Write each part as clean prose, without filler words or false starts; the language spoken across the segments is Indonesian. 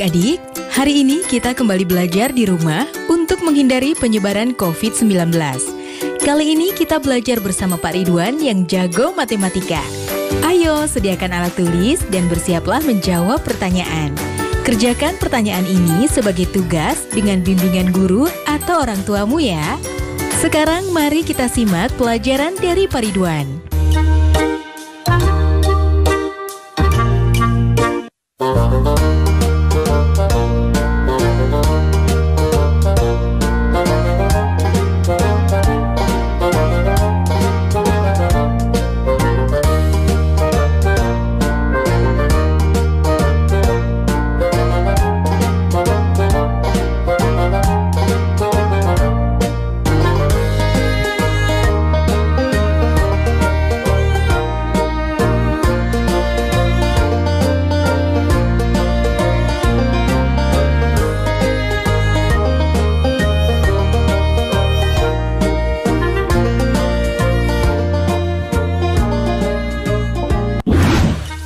adik-adik, hari ini kita kembali belajar di rumah untuk menghindari penyebaran COVID-19. Kali ini kita belajar bersama Pak Ridwan yang jago matematika. Ayo, sediakan alat tulis dan bersiaplah menjawab pertanyaan. Kerjakan pertanyaan ini sebagai tugas dengan bimbingan guru atau orang tuamu ya. Sekarang mari kita simak pelajaran dari Pak Ridwan.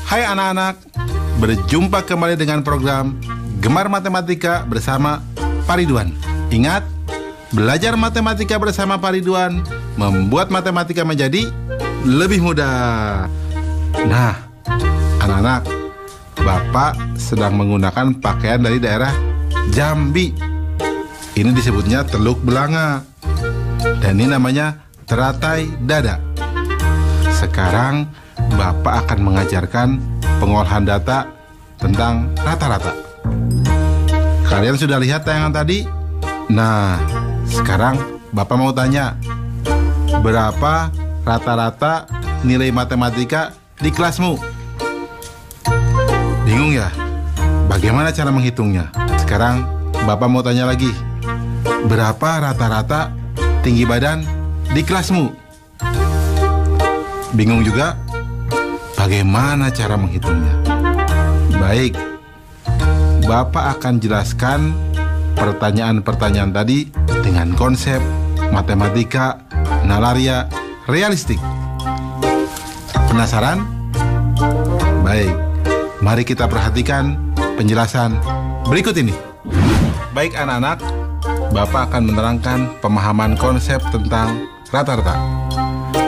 Hai anak-anak, berjumpa kembali dengan program Gemar Matematika bersama Pak Ridwan. Ingat, belajar matematika bersama Pak Ridwan membuat matematika menjadi lebih mudah. Nah, anak-anak, Bapak sedang menggunakan pakaian dari daerah Jambi. Ini disebutnya teluk belanga. Dan ini namanya teratai dada. Sekarang Bapak akan mengajarkan pengolahan data tentang rata-rata. Kalian sudah lihat tayangan tadi? Nah, sekarang Bapak mau tanya, berapa rata-rata nilai matematika di kelasmu? Bingung ya? Bagaimana cara menghitungnya? Sekarang Bapak mau tanya lagi, berapa rata-rata tinggi badan di kelasmu? Bingung juga? Bagaimana cara menghitungnya? Baik, Bapak akan jelaskan pertanyaan-pertanyaan tadi dengan konsep matematika nalaria realistik. Penasaran? Baik, mari kita perhatikan penjelasan berikut ini. Baik anak-anak, Bapak akan menerangkan pemahaman konsep tentang rata-rata.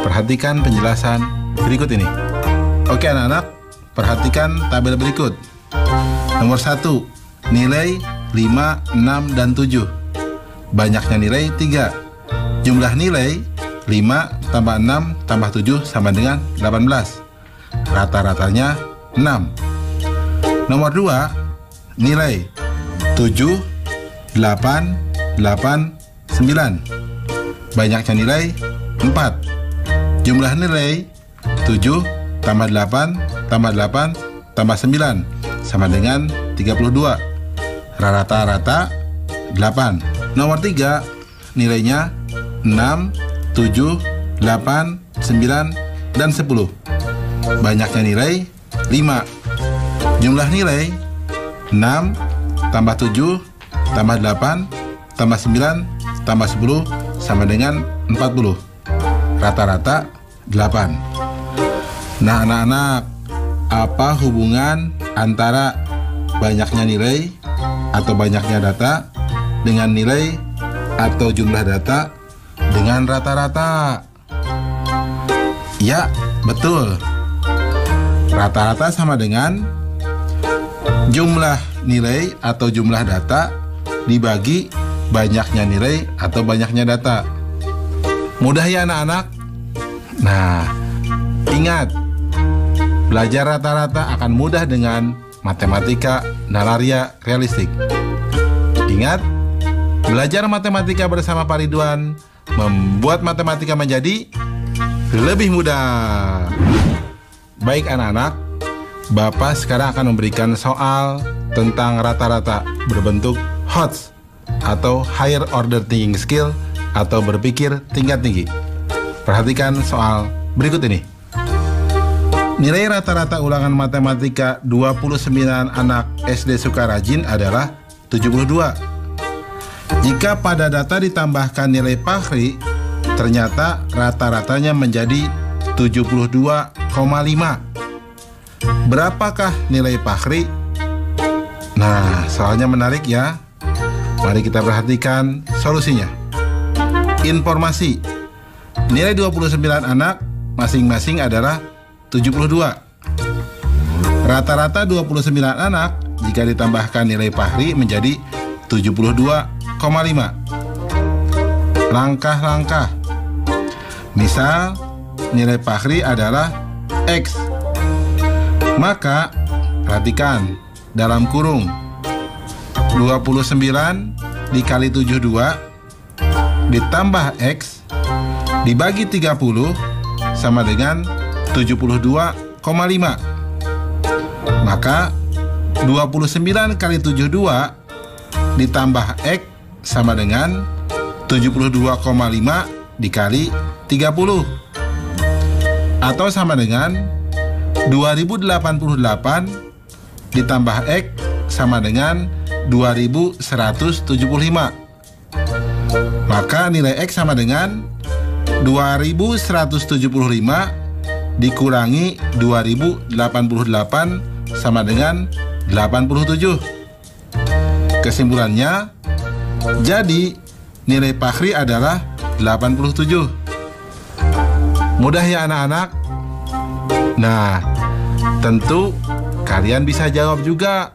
Perhatikan penjelasan berikut ini. Oke anak-anak, perhatikan tabel berikut. Nomor 1, nilai 5, 6, dan 7. Banyaknya nilai 3. Jumlah nilai 5 tambah 6 tambah 7 sama dengan 18. Rata-ratanya 6. Nomor 2, nilai 7, 8, 8, 9. Banyaknya nilai 4. Jumlah nilai 7 tambah 8, tambah 8, tambah 9, sama dengan 32. Rata-rata 8. Nomor 3, nilainya 6, 7, 8, 9, dan 10. Banyaknya nilai 5. Jumlah nilai 6, tambah 7, tambah 8, tambah 9, tambah 10, sama dengan 40. Rata-rata 8. Nah anak-anak, apa hubungan antara banyaknya nilai atau banyaknya data dengan nilai atau jumlah data dengan rata-rata? Ya, betul. Rata-rata sama dengan jumlah nilai atau jumlah data dibagi banyaknya nilai atau banyaknya data. Mudah ya anak-anak? Nah, ingat, belajar rata-rata akan mudah dengan matematika nalaria realistik. Ingat, belajar matematika bersama Pak Ridwan membuat matematika menjadi lebih mudah. Baik anak-anak, Bapak sekarang akan memberikan soal tentang rata-rata berbentuk HOTS atau Higher Order Thinking Skill atau berpikir tingkat tinggi. Perhatikan soal berikut ini. Nilai rata-rata ulangan matematika 29 anak SD Sukarajin adalah 72. Jika pada data ditambahkan nilai Fahri, ternyata rata-ratanya menjadi 72,5. Berapakah nilai Fahri? Nah, soalnya menarik ya. Mari kita perhatikan solusinya. Informasi. Nilai 29 anak masing-masing adalah 72. Rata-rata 29 anak jika ditambahkan nilai Fahri menjadi 72,5. Langkah-langkah. Misal, nilai Fahri adalah X. Maka, perhatikan, dalam kurung 29 dikali 72 ditambah X dibagi 30 sama dengan 72,5. Maka 29 kali 72 ditambah X sama dengan 72,5 dikali 30, atau sama dengan 2088 ditambah X sama dengan 2175. Maka nilai X sama dengan 2175 dikurangi 2088 sama dengan 87. Kesimpulannya, jadi nilai Fahri adalah 87. Mudah ya anak-anak? Nah, tentu kalian bisa jawab juga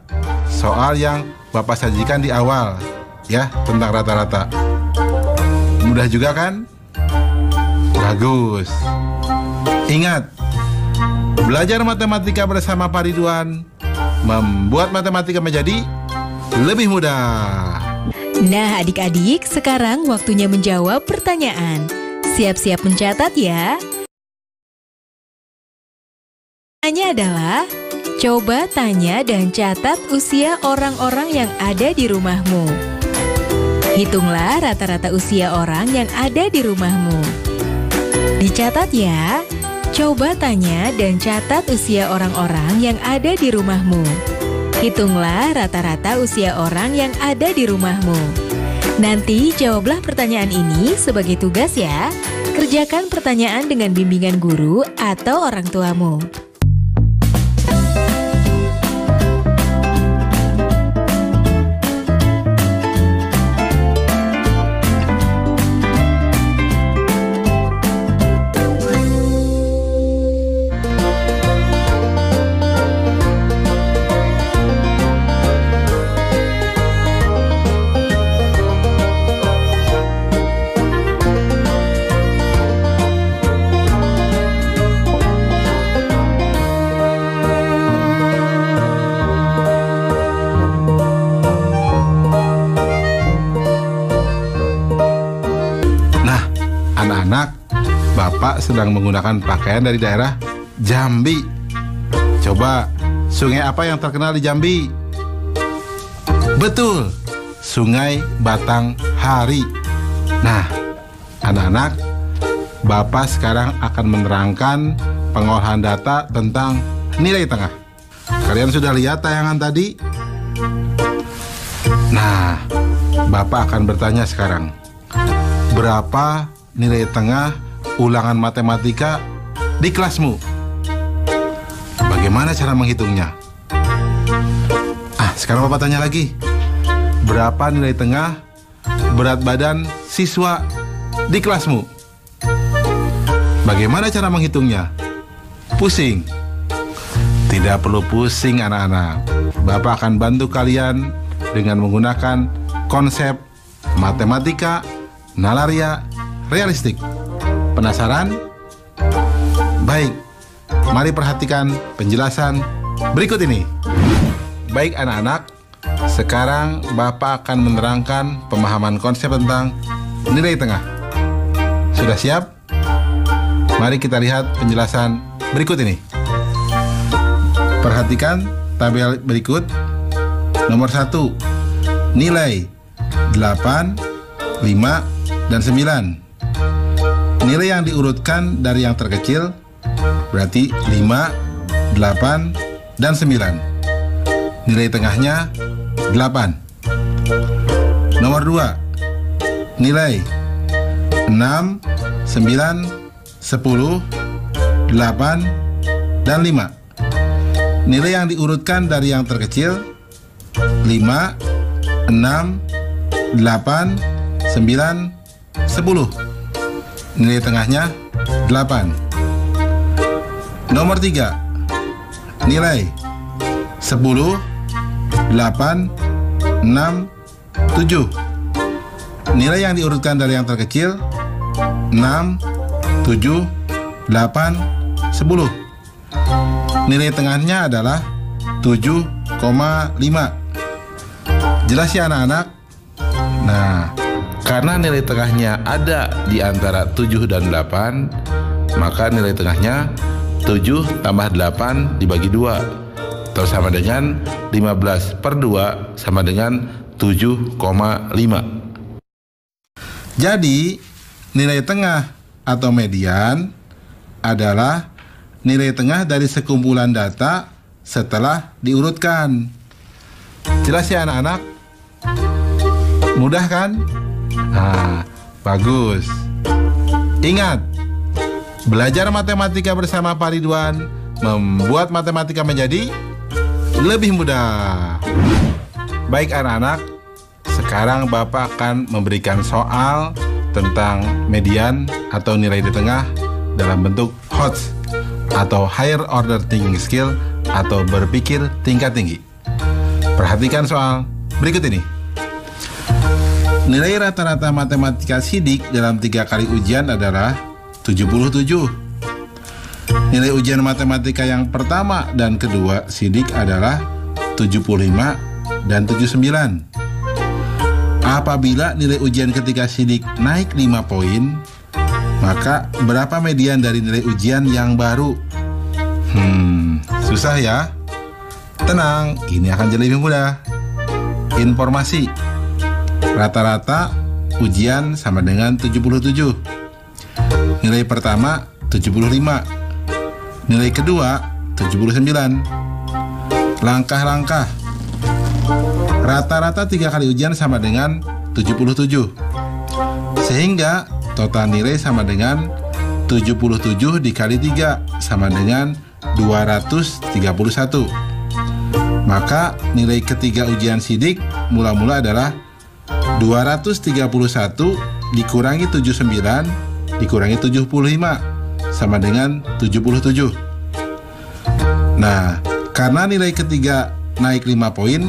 soal yang Bapak sajikan di awal ya, tentang rata-rata. Mudah juga kan? Bagus. Ingat, belajar matematika bersama Pak Ridwan membuat matematika menjadi lebih mudah. Nah, adik-adik, sekarang waktunya menjawab pertanyaan. Siap-siap mencatat ya. Pertanyaannya adalah, coba tanya dan catat usia orang-orang yang ada di rumahmu. Hitunglah rata-rata usia orang yang ada di rumahmu. Dicatat ya. Coba tanya dan catat usia orang-orang yang ada di rumahmu. Hitunglah rata-rata usia orang yang ada di rumahmu. Nanti jawablah pertanyaan ini sebagai tugas ya. Kerjakan pertanyaan dengan bimbingan guru atau orang tuamu. Bapak sedang menggunakan pakaian dari daerah Jambi. Coba, sungai apa yang terkenal di Jambi? Betul, Sungai Batanghari. Nah, anak-anak, Bapak sekarang akan menerangkan pengolahan data tentang nilai tengah. Kalian sudah lihat tayangan tadi? Nah, Bapak akan bertanya sekarang, berapa nilai tengah ulangan matematika di kelasmu? Bagaimana cara menghitungnya? Sekarang Bapak tanya lagi, berapa nilai tengah berat badan siswa di kelasmu? Bagaimana cara menghitungnya? Pusing? Tidak perlu pusing anak-anak. Bapak akan bantu kalian dengan menggunakan konsep matematika nalaria realistik. Penasaran? Baik, mari perhatikan penjelasan berikut ini. Baik anak-anak, sekarang Bapak akan menerangkan pemahaman konsep tentang nilai tengah. Sudah siap? Mari kita lihat penjelasan berikut ini. Perhatikan tabel berikut. Nomor 1, nilai 8, 5, dan 9. Nilai yang diurutkan dari yang terkecil berarti 5, 8, dan 9. Nilai tengahnya 8. Nomor 2, nilai 6, 9, 10, 8, dan 5. Nilai yang diurutkan dari yang terkecil 5, 6, 8, 9, 10. Nilai tengahnya 8. Nomor 3, nilai 10, 8, 6, 7. Nilai yang diurutkan dari yang terkecil 6, 7, 8, 10. Nilai tengahnya adalah 7,5. Jelas ya anak-anak? Nah, karena nilai tengahnya ada di antara 7 dan 8, maka nilai tengahnya 7 tambah 8 dibagi 2, atau sama dengan 15/2 sama dengan 7,5. Jadi, nilai tengah atau median adalah nilai tengah dari sekumpulan data setelah diurutkan. Jelas ya anak-anak? Mudah kan? Nah, bagus. Ingat, belajar matematika bersama Pak Ridwan membuat matematika menjadi lebih mudah. Baik anak-anak, sekarang Bapak akan memberikan soal tentang median atau nilai di tengah dalam bentuk HOTS atau Higher Order Thinking Skill atau berpikir tingkat tinggi. Perhatikan soal berikut ini. Nilai rata-rata matematika sidik dalam 3 kali ujian adalah 77. Nilai ujian matematika yang pertama dan kedua sidik adalah 75 dan 79. Apabila nilai ujian ketiga sidik naik 5 poin, maka berapa median dari nilai ujian yang baru? Susah ya? Tenang, ini akan jadi lebih mudah. Informasi. Rata-rata ujian sama dengan 77. Nilai pertama 75. Nilai kedua 79. Langkah-langkah. Rata-rata 3 kali ujian sama dengan 77. Sehingga total nilai sama dengan 77 dikali 3 sama dengan 231. Maka nilai ketiga ujian sidik mula-mula adalah 231 dikurangi 79 dikurangi 75 sama dengan 77. Nah, karena nilai ketiga naik 5 poin,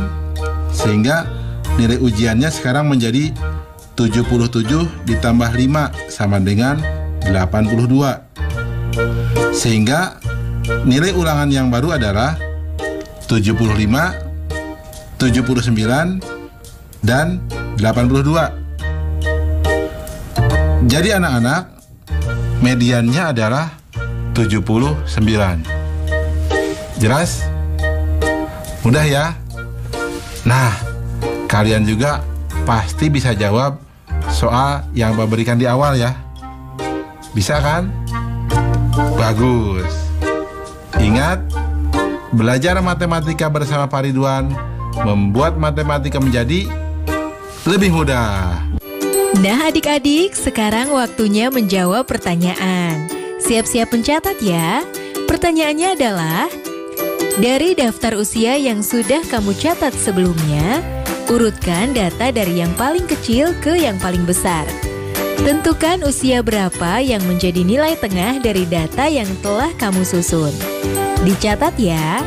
sehingga nilai ujiannya sekarang menjadi 77 ditambah 5 sama dengan 82. Sehingga nilai ulangan yang baru adalah 75, 79, dan 82. Jadi anak-anak, mediannya adalah 79. Jelas? Mudah ya? Nah, kalian juga pasti bisa jawab soal yang Bapak berikan di awal ya. Bisa kan? Bagus. Ingat, belajar matematika bersama Pak Ridwan membuat matematika menjadi lebih mudah. Nah adik-adik, sekarang waktunya menjawab pertanyaan. Siap-siap mencatat ya. Pertanyaannya adalah, dari daftar usia yang sudah kamu catat sebelumnya, urutkan data dari yang paling kecil ke yang paling besar. Tentukan usia berapa yang menjadi nilai tengah dari data yang telah kamu susun. Dicatat ya.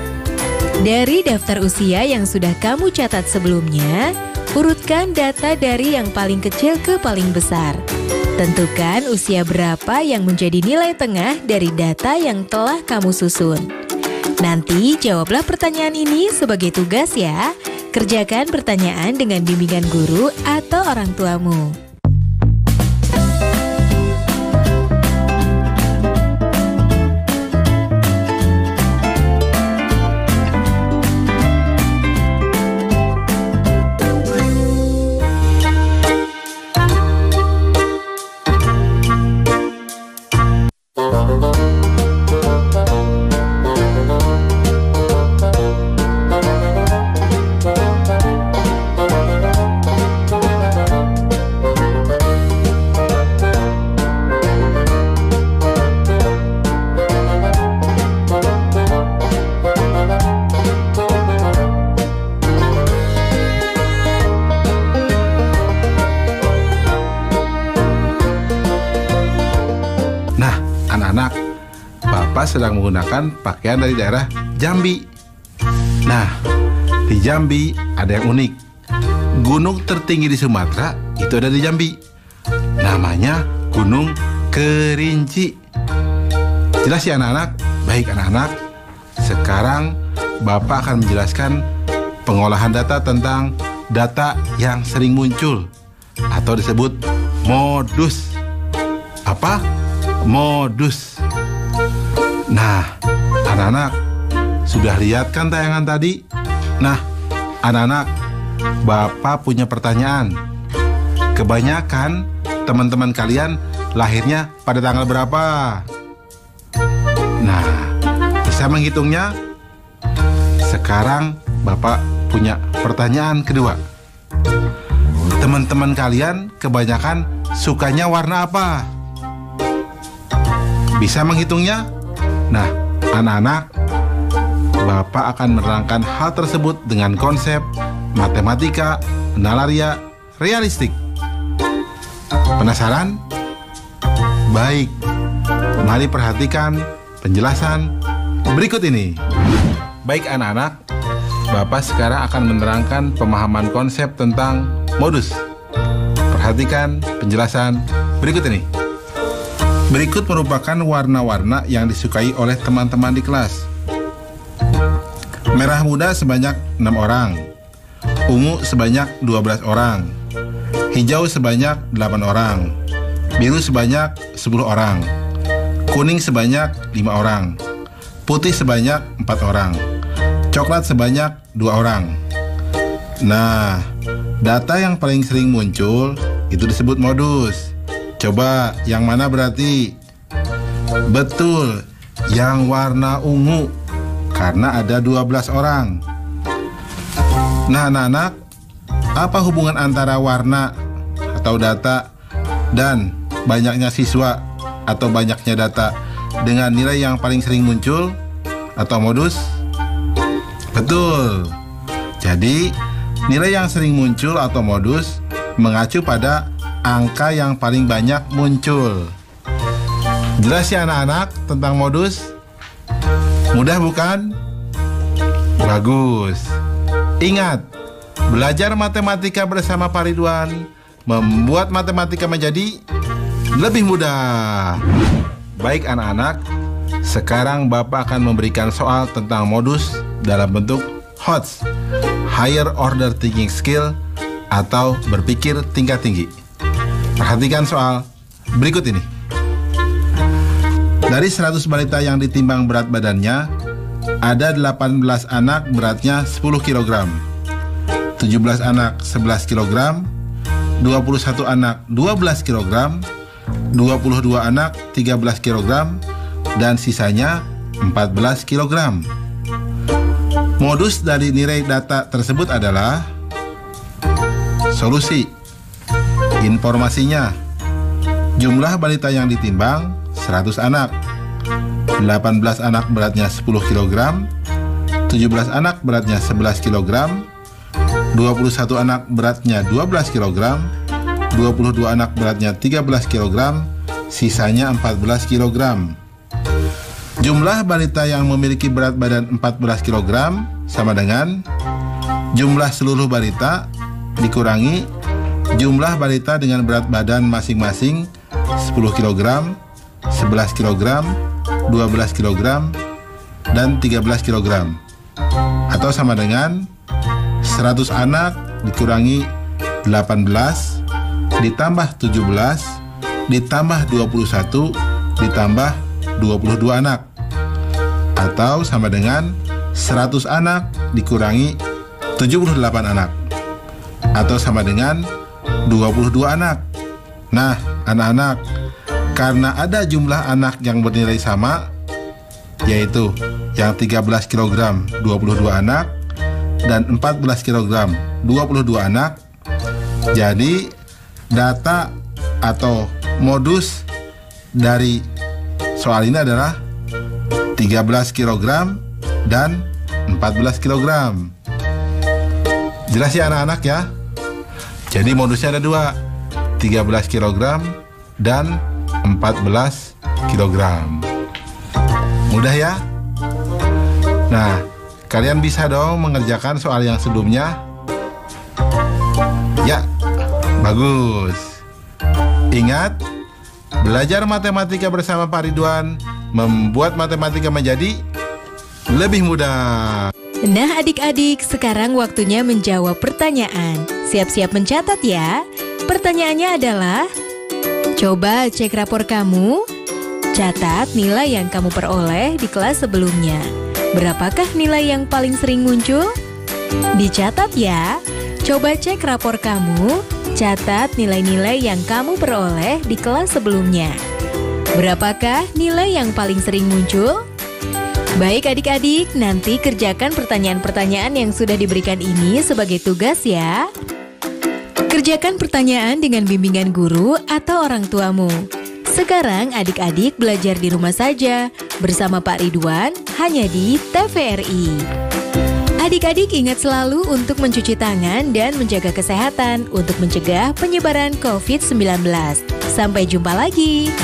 Dari daftar usia yang sudah kamu catat sebelumnya, urutkan data dari yang paling kecil ke paling besar. Tentukan usia berapa yang menjadi nilai tengah dari data yang telah kamu susun. Nanti jawablah pertanyaan ini sebagai tugas ya. Kerjakan pertanyaan dengan bimbingan guru atau orang tuamu. Bapak sedang menggunakan pakaian dari daerah Jambi. Nah, di Jambi ada yang unik. Gunung tertinggi di Sumatera itu ada di Jambi. Namanya Gunung Kerinci. Jelas ya anak-anak? Baik anak-anak, sekarang Bapak akan menjelaskan pengolahan data tentang data yang sering muncul atau disebut modus. Apa? Modus. Nah, anak-anak sudah lihat kan tayangan tadi? Nah, anak-anak, Bapak punya pertanyaan. Kebanyakan teman-teman kalian lahirnya pada tanggal berapa? Nah, bisa menghitungnya? Sekarang Bapak punya pertanyaan kedua. Teman-teman kalian kebanyakan sukanya warna apa? Bisa menghitungnya? Nah, anak-anak, Bapak akan menerangkan hal tersebut dengan konsep matematika, nalaria, realistik. Penasaran? Baik, mari perhatikan penjelasan berikut ini. Baik anak-anak, Bapak sekarang akan menerangkan pemahaman konsep tentang modus. Perhatikan penjelasan berikut ini. Berikut merupakan warna-warna yang disukai oleh teman-teman di kelas. Merah muda sebanyak 6 orang, ungu sebanyak 12 orang, hijau sebanyak 8 orang, biru sebanyak 10 orang, kuning sebanyak 5 orang, putih sebanyak 4 orang, coklat sebanyak 2 orang. Nah, data yang paling sering muncul itu disebut modus. Coba yang mana berarti? Betul, yang warna ungu, karena ada 12 orang. Nah anak-anak, apa hubungan antara warna atau data dan banyaknya siswa atau banyaknya data dengan nilai yang paling sering muncul atau modus? Betul. Jadi nilai yang sering muncul atau modus mengacu pada angka yang paling banyak muncul. Jelas ya anak-anak tentang modus? Mudah bukan? Bagus. Ingat, belajar matematika bersama Pak Ridwan membuat matematika menjadi lebih mudah. Baik anak-anak, sekarang Bapak akan memberikan soal tentang modus dalam bentuk HOTS, Higher Order Thinking Skill, atau berpikir tingkat tinggi. Perhatikan soal berikut ini. Dari 100 balita yang ditimbang berat badannya, ada 18 anak beratnya 10 kg, 17 anak 11 kg, 21 anak 12 kg, 22 anak 13 kg, dan sisanya 14 kg. Modus dari nilai data tersebut adalah solusi. Informasinya, jumlah balita yang ditimbang 100 anak, 18 anak beratnya 10 kg, 17 anak beratnya 11 kg, 21 anak beratnya 12 kg, 22 anak beratnya 13 kg, sisanya 14 kg. Jumlah balita yang memiliki berat badan 14 kg sama dengan jumlah seluruh balita dikurangi jumlah balita dengan berat badan masing-masing 10 kg, 11 kg, 12 kg, dan 13 kg. Atau sama dengan 100 anak dikurangi 18 ditambah 17 ditambah 21 ditambah 22 anak. Atau sama dengan 100 anak dikurangi 78 anak. Atau sama dengan 22 anak. Nah, anak-anak, karena ada jumlah anak yang bernilai sama, yaitu yang 13 kg 22 anak dan 14 kg 22 anak, jadi data atau modus dari soal ini adalah 13 kg dan 14 kg. Jelas ya anak-anak ya? Jadi modusnya ada dua, 13 kg dan 14 kg. Mudah ya? Nah, kalian bisa dong mengerjakan soal yang sebelumnya? Ya, bagus. Ingat, belajar matematika bersama Pak Ridwan membuat matematika menjadi lebih mudah. Nah adik-adik, sekarang waktunya menjawab pertanyaan. Siap-siap mencatat ya. Pertanyaannya adalah, coba cek rapor kamu. Catat nilai yang kamu peroleh di kelas sebelumnya. Berapakah nilai yang paling sering muncul? Dicatat ya. Coba cek rapor kamu. Catat nilai-nilai yang kamu peroleh di kelas sebelumnya. Berapakah nilai yang paling sering muncul? Baik adik-adik, nanti kerjakan pertanyaan-pertanyaan yang sudah diberikan ini sebagai tugas ya. Kerjakan pertanyaan dengan bimbingan guru atau orang tuamu. Sekarang adik-adik belajar di rumah saja bersama Pak Ridwan hanya di TVRI. Adik-adik ingat selalu untuk mencuci tangan dan menjaga kesehatan untuk mencegah penyebaran COVID-19. Sampai jumpa lagi.